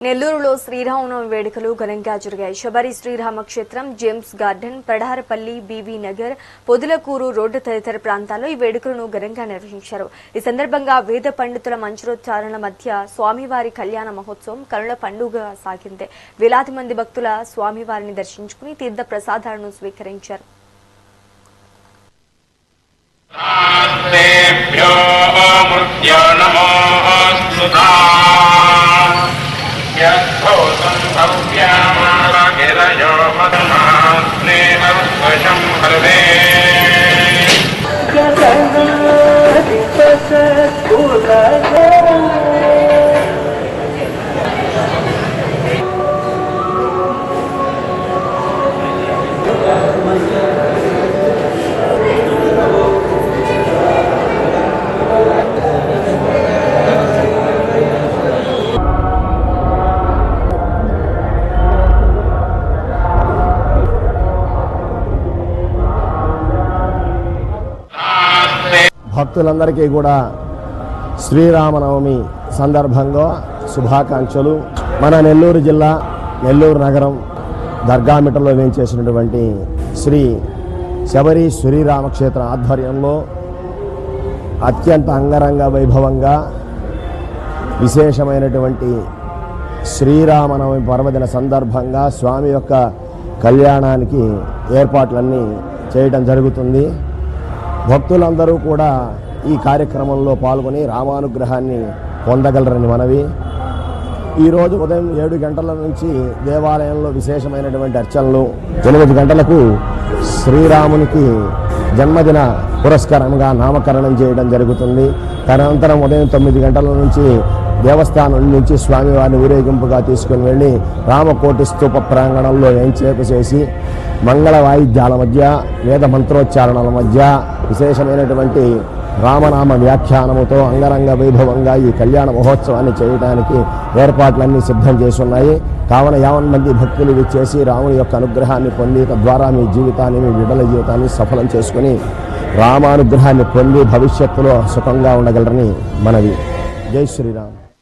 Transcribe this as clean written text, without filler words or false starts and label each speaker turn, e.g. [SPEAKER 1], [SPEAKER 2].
[SPEAKER 1] నెల్లూరులో శ్రీరామనవమి వేడుకలు ఘనంగా జరిగాయి. Sabari Srirama Kshetram, James Garden, Pedaharapalli, BV Nagar, Podulakuru road తదితర ప్రాంతాల్లో ఈ వేడుకలను ఘనంగా నిర్వహించారు. ఈ సందర్భంగా వేద పండితుల మంత్రోచ్చారణల మధ్య స్వామివారి కళ్యాణ మహోత్సవం కనుల పండుగ సాగింది. వేలాది మంది భక్తుల స్వామివారిని దర్శించుకుని తీర్థ ప్రసాదాలను స్వీకరించారు.
[SPEAKER 2] భక్తులందరికీ కూడా శ్రీరామనవమి సందర్భంగా శుభాకాంక్షలు. మన నెల్లూరు జిల్లా నెల్లూరు నగరం దర్గామిటలో వేంచేసినటువంటి శ్రీ శబరి శ్రీరామక్షేత్ర ఆధ్వర్యంలో అత్యంత అంగరంగ వైభవంగా విశేషమైనటువంటి శ్రీరామనవమి పర్వదిన సందర్భంగా స్వామి యొక్క కళ్యాణానికి ఏర్పాట్లన్నీ చేయడం జరుగుతుంది. భక్తులందరూ కూడా ఈ కార్యక్రమంలో పాల్గొని రామానుగ్రహాన్ని పొందగలరని మనవి. ఈరోజు ఉదయం 7 గంటల నుంచి దేవాలయంలో విశేషమైనటువంటి అర్చనలు, 8 గంటలకు శ్రీరామునికి జన్మదిన పురస్కారంగా నామకరణం చేయడం జరుగుతుంది. తదనంతరం ఉదయం 9 గంటల నుంచి దేవస్థానం నుంచి స్వామివారిని ఊరేగింపుగా తీసుకుని వెళ్ళి రామకోటి స్తూప ప్రాంగణంలో ఎంచేపు చేసి మంగళ వాయిద్యాల మధ్య వేద మంత్రోచ్చారణల మధ్య విశేషమైనటువంటి రామనామ వ్యాఖ్యానముతో అంగరంగ వైభవంగా ఈ కళ్యాణ మహోత్సవాన్ని చేయడానికి ఏర్పాట్లన్నీ సిద్ధం చేసున్నాయి. కావున 50 మంది భక్తులు విచ్చేసి రాముని యొక్క అనుగ్రహాన్ని పొంది తద్వారా మీ జీవితాన్ని, మీ బిడ్డల జీవితాన్ని సఫలం చేసుకుని రామానుగ్రహాన్ని పొంది భవిష్యత్తులో సుఖంగా ఉండగలరని మనవి. జై శ్రీరామ్.